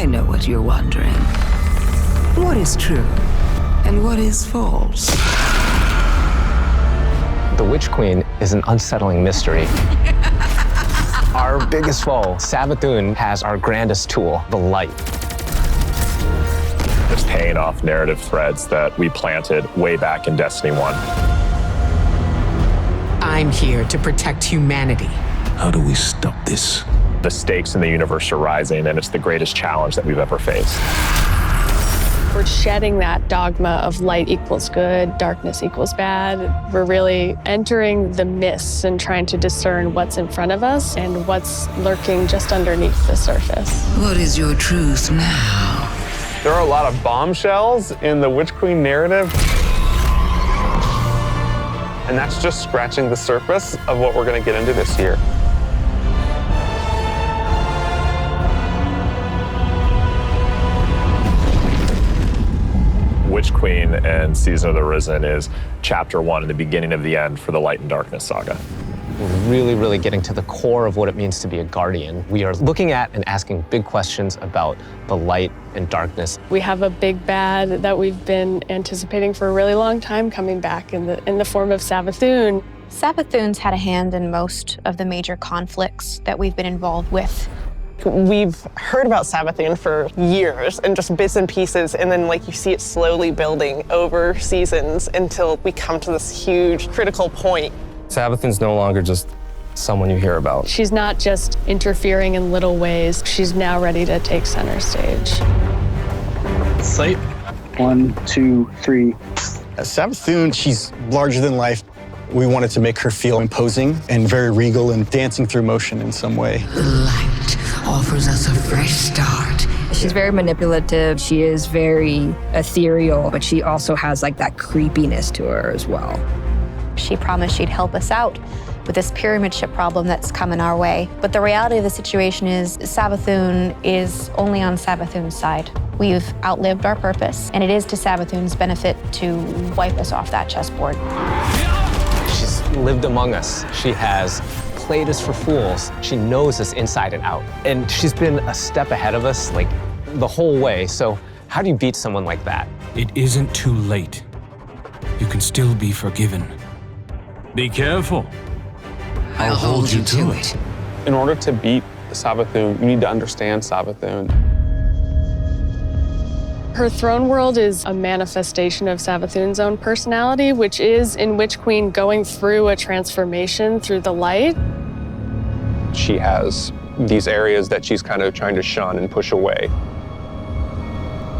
I know what you're wondering. What is true and what is false? The Witch Queen is an unsettling mystery. Our biggest foe, Savathun, has our grandest tool, the light. It's paying off narrative threads that we planted way back in Destiny 1. I'm here to protect humanity. How do we stop this? The stakes in the universe are rising, and it's the greatest challenge that we've ever faced. We're shedding that dogma of light equals good, darkness equals bad. We're really entering the mists and trying to discern what's in front of us and what's lurking just underneath the surface. What is your truth now? There are a lot of bombshells in the Witch Queen narrative. And that's just scratching the surface of what we're going to get into this year. Witch Queen and Season of the Risen is chapter 1 and the beginning of the end for the Light and Darkness saga. We're really getting to the core of what it means to be a guardian. We are looking at and asking big questions about the light and darkness. We have a big bad that we've been anticipating for a really long time coming back in the form of Savathun. Savathun's had a hand in most of the major conflicts that we've been involved with. We've heard about Savathun for years and just bits and pieces, and then you see it slowly building over seasons until we come to this huge critical point. Savathun's no longer just someone you hear about. She's not just interfering in little ways. She's now ready to take center stage. Sight. 1, 2, 3. Savathun, she's larger than life. We wanted to make her feel imposing and very regal and dancing through motion in some way. The light offers us a fresh start. She's very manipulative. She is very ethereal, but she also has that creepiness to her as well. She promised she'd help us out with this pyramid ship problem that's coming our way. But the reality of the situation is Savathun is only on Savathun's side. We've outlived our purpose, and it is to Savathun's benefit to wipe us off that chessboard. She's lived among us. She has played us for fools. She knows us inside and out. And she's been a step ahead of us, the whole way. So how do you beat someone like that? It isn't too late. You can still be forgiven. Be careful. I'll hold you to it. In order to beat Savathun, you need to understand Savathun. Her throne world is a manifestation of Savathun's own personality, which is, in Witch Queen, going through a transformation through the light. She has these areas that she's kind of trying to shun and push away.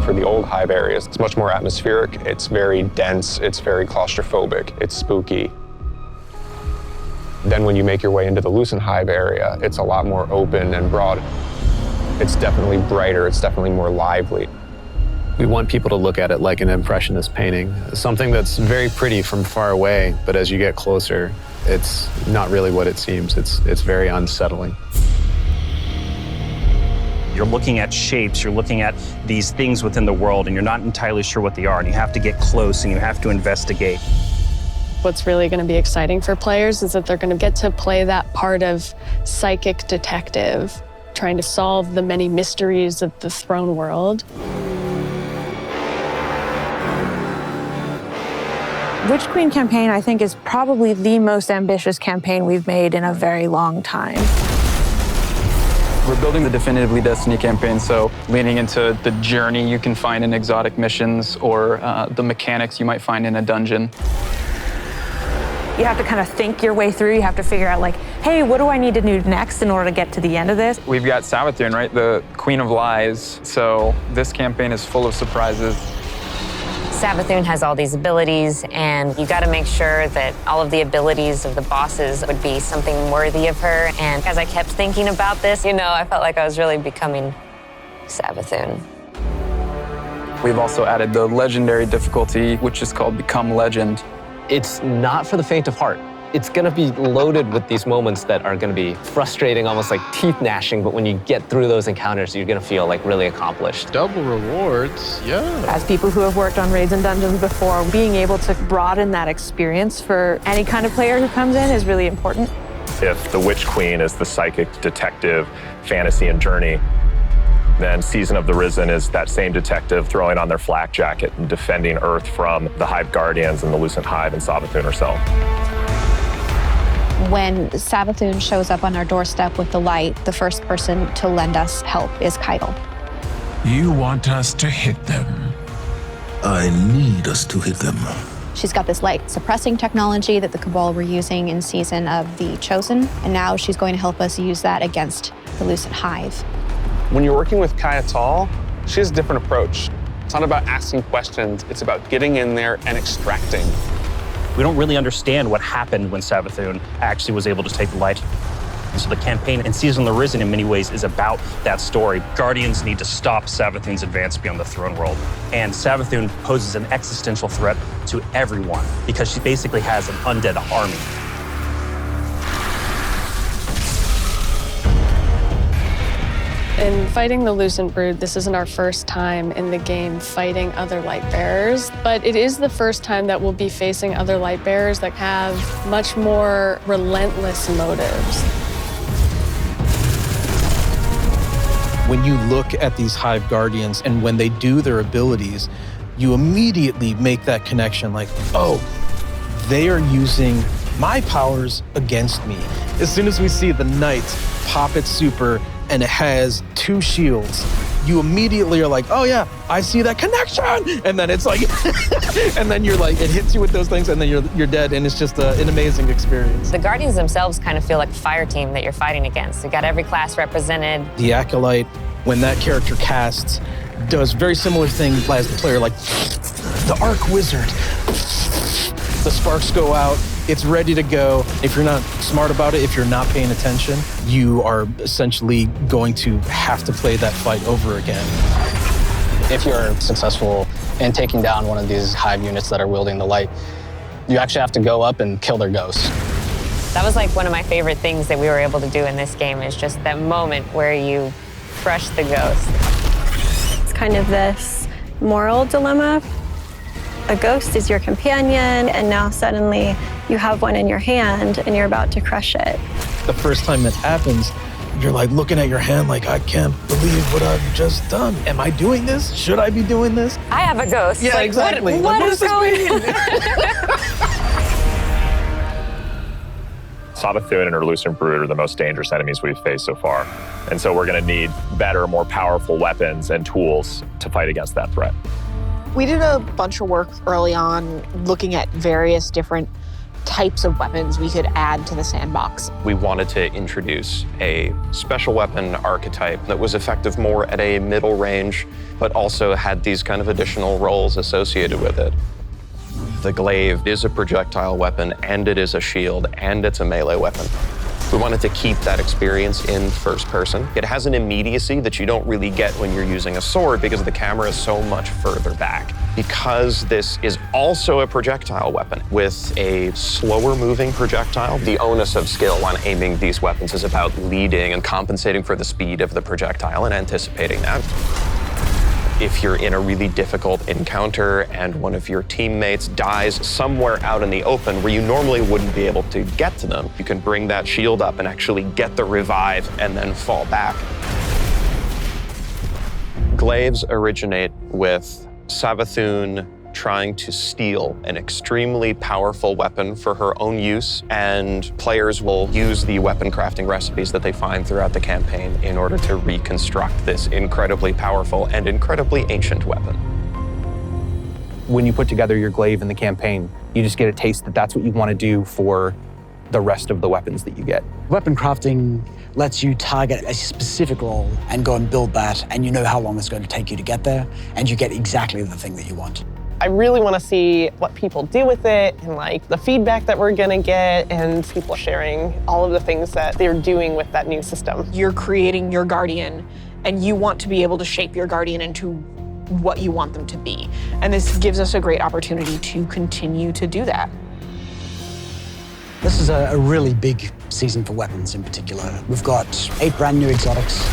For the old hive areas, it's much more atmospheric, it's very dense, it's very claustrophobic, it's spooky. Then when you make your way into the Lucent hive area, it's a lot more open and broad. It's definitely brighter, it's definitely more lively. We want people to look at it like an impressionist painting, something that's very pretty from far away, but as you get closer, it's not really what it seems. It's very unsettling. You're looking at shapes, you're looking at these things within the world, and you're not entirely sure what they are, and you have to get close and you have to investigate. What's really going to be exciting for players is that they're going to get to play that part of psychic detective, trying to solve the many mysteries of the throne world. Witch Queen campaign, I think, is probably the most ambitious campaign we've made in a very long time. We're building the definitively Destiny campaign, so leaning into the journey you can find in exotic missions or the mechanics you might find in a dungeon. You have to kind of think your way through. You have to figure out hey, what do I need to do next in order to get to the end of this? We've got Savathun, right? The Queen of Lies. So this campaign is full of surprises. Savathun has all these abilities, and you got to make sure that all of the abilities of the bosses would be something worthy of her. And as I kept thinking about this, I felt like I was really becoming Savathun. We've also added the legendary difficulty, which is called Become Legend. It's not for the faint of heart. It's gonna be loaded with these moments that are gonna be frustrating, almost like teeth gnashing, but when you get through those encounters, you're gonna feel really accomplished. Double rewards, yeah. As people who have worked on raids and dungeons before, being able to broaden that experience for any kind of player who comes in is really important. If the Witch Queen is the psychic detective fantasy and journey, Then Season of the Risen is that same detective throwing on their flak jacket and defending Earth from the Hive Guardians and the Lucent Hive and Savathun herself. When Savathun shows up on our doorstep with the light, the first person to lend us help is Keitel. You want us to hit them? I need us to hit them. She's got this light suppressing technology that the Cabal were using in Season of the Chosen, and now she's going to help us use that against the Lucent Hive. When you're working with Keitel, she has a different approach. It's not about asking questions, it's about getting in there and extracting. We don't really understand what happened when Savathun actually was able to take the light. So the campaign in Season of the Risen in many ways is about that story. Guardians need to stop Savathun's advance beyond the throne world. And Savathun poses an existential threat to everyone because she basically has an undead army. In fighting the Lucent Brood, this isn't our first time in the game fighting other light bearers, but it is the first time that we'll be facing other light bearers that have much more relentless motives. When you look at these Hive Guardians and when they do their abilities, you immediately make that connection like, oh, they are using my powers against me. As soon as we see the Knight pop its super and it has 2 shields, you immediately are like, oh yeah, I see that connection. And then it's like, and then you're like, it hits you with those things and then you're dead. And it's just an amazing experience. The Guardians themselves kind of feel like a fire team that you're fighting against. You got every class represented. The Acolyte, when that character casts, does very similar thing as the player, like the Arc Wizard. The sparks go out, it's ready to go. If you're not smart about it, if you're not paying attention, you are essentially going to have to play that fight over again. If you're successful in taking down one of these Hive units that are wielding the light, you actually have to go up and kill their ghosts. That was like one of my favorite things that we were able to do in this game, is just that moment where you crush the ghost. It's kind of this moral dilemma. A ghost is your companion, and now suddenly you have one in your hand and you're about to crush it. The first time it happens, you're like looking at your hand like, I can't believe what I've just done. Am I doing this? Should I be doing this? I have a ghost. Yeah, like, exactly. What is going on? Savathun and her Lucent Brood are the most dangerous enemies we've faced so far. And so we're gonna need better, more powerful weapons and tools to fight against that threat. We did a bunch of work early on looking at various different types of weapons we could add to the sandbox. We wanted to introduce a special weapon archetype that was effective more at a middle range, but also had these kind of additional roles associated with it. The glaive is a projectile weapon, and it is a shield, and it's a melee weapon. We wanted to keep that experience in first person. It has an immediacy that you don't really get when you're using a sword because the camera is so much further back. Because this is also a projectile weapon with a slower moving projectile, the onus of skill on aiming these weapons is about leading and compensating for the speed of the projectile and anticipating that. If you're in a really difficult encounter and one of your teammates dies somewhere out in the open where you normally wouldn't be able to get to them, you can bring that shield up and actually get the revive and then fall back. Glaives originate with Savathun trying to steal an extremely powerful weapon for her own use, and players will use the weapon crafting recipes that they find throughout the campaign in order to reconstruct this incredibly powerful and incredibly ancient weapon. When you put together your glaive in the campaign, you just get a taste that that's what you want to do for the rest of the weapons that you get. Weapon crafting lets you target a specific role and go and build that, and you know how long it's going to take you to get there, and you get exactly the thing that you want. I really want to see what people do with it and like the feedback that we're going to get and people sharing all of the things that they're doing with that new system. You're creating your Guardian and you want to be able to shape your Guardian into what you want them to be. And this gives us a great opportunity to continue to do that. This is a really big season for weapons in particular. We've got 8 brand new exotics.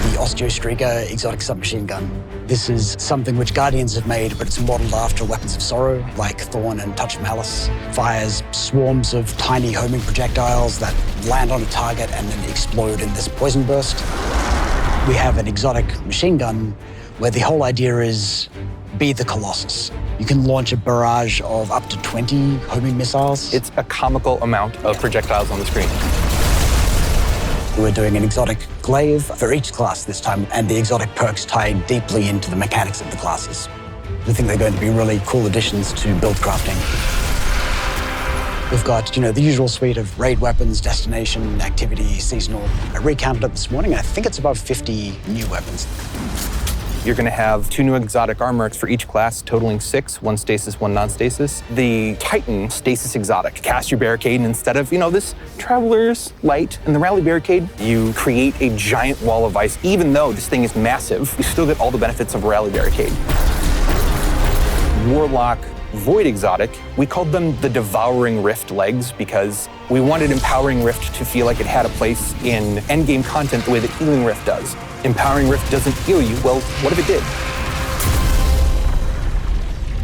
The Osteostreaker exotic submachine gun. This is something which Guardians have made, but it's modeled after weapons of sorrow, like Thorn and Touch of Malice. Fires swarms of tiny homing projectiles that land on a target and then explode in this poison burst. We have an exotic machine gun where the whole idea is be the Colossus. You can launch a barrage of up to 20 homing missiles. It's a comical amount of projectiles on the screen. We're doing an exotic glaive for each class this time, and the exotic perks tie deeply into the mechanics of the classes. We think they're going to be really cool additions to build crafting. We've got, the usual suite of raid weapons, destination, activity, seasonal. I recounted it this morning, and I think it's about 50 new weapons. You're going to have 2 new exotic armors for each class, totaling 6, 1 stasis, 1 non-stasis. The Titan stasis exotic. Cast your barricade, and instead of, this Traveler's Light and the Rally Barricade, you create a giant wall of ice. Even though this thing is massive, you still get all the benefits of a Rally Barricade. Warlock Void exotic, we called them the Devouring Rift legs because we wanted Empowering Rift to feel like it had a place in endgame content the way that Healing Rift does. Empowering Rift doesn't heal you, well, what if it did?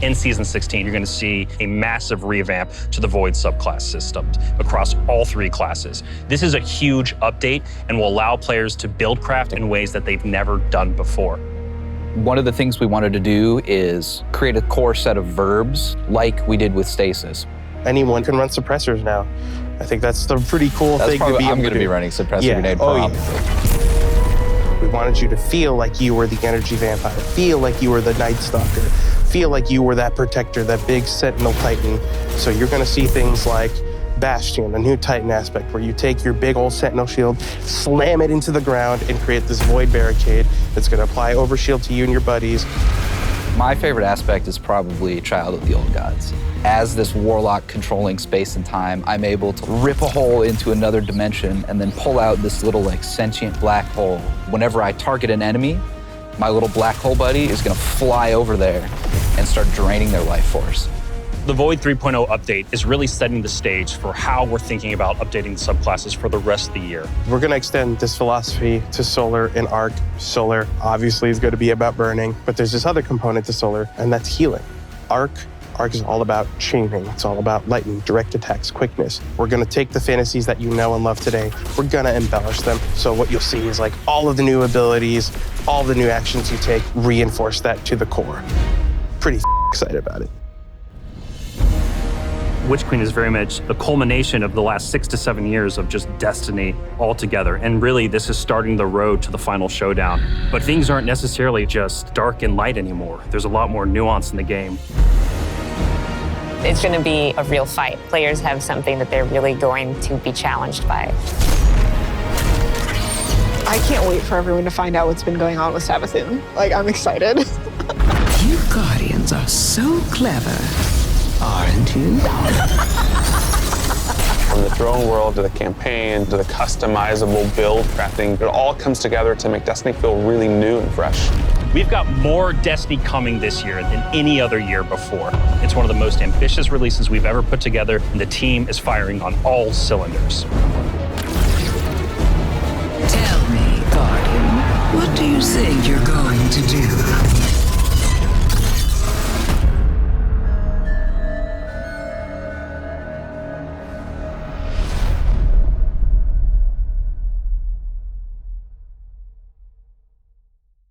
In Season 16, you're going to see a massive revamp to the Void subclass system across all 3 classes. This is a huge update and will allow players to build craft in ways that they've never done before. One of the things we wanted to do is create a core set of verbs like we did with Stasis. Anyone can run suppressors now. I think that's the pretty cool thing to be able to do. I'm going to be running suppressor grenade probably. We wanted you to feel like you were the energy vampire, feel like you were the Night Stalker, feel like you were that protector, that big Sentinel Titan. So you're going to see things like Bastion, a new Titan aspect, where you take your big old Sentinel shield, slam it into the ground, and create this Void Barricade that's going to apply overshield to you and your buddies. My favorite aspect is probably Child of the Old Gods. As this warlock controlling space and time, I'm able to rip a hole into another dimension and then pull out this little sentient black hole. Whenever I target an enemy, my little black hole buddy is going to fly over there and start draining their life force. The Void 3.0 update is really setting the stage for how we're thinking about updating the subclasses for the rest of the year. We're going to extend this philosophy to Solar and Arc. Solar obviously is going to be about burning, but there's this other component to Solar, and that's healing. Arc is all about chaining. It's all about lightning, direct attacks, quickness. We're going to take the fantasies that you know and love today. We're going to embellish them. So what you'll see is all of the new abilities, all the new actions you take, reinforce that to the core. Pretty excited about it. Witch Queen is very much the culmination of the last 6 to 7 years of just Destiny all together. And really, this is starting the road to the final showdown. But things aren't necessarily just dark and light anymore. There's a lot more nuance in the game. It's going to be a real fight. Players have something that they're really going to be challenged by. I can't wait for everyone to find out what's been going on with Savathûn. I'm excited. You Guardians are so clever, aren't you? From the throne world to the campaign to the customizable build crafting, it all comes together to make Destiny feel really new and fresh. We've got more Destiny coming this year than any other year before. It's one of the most ambitious releases we've ever put together, and the team is firing on all cylinders. Tell me, Guardian, what do you think you're going to do?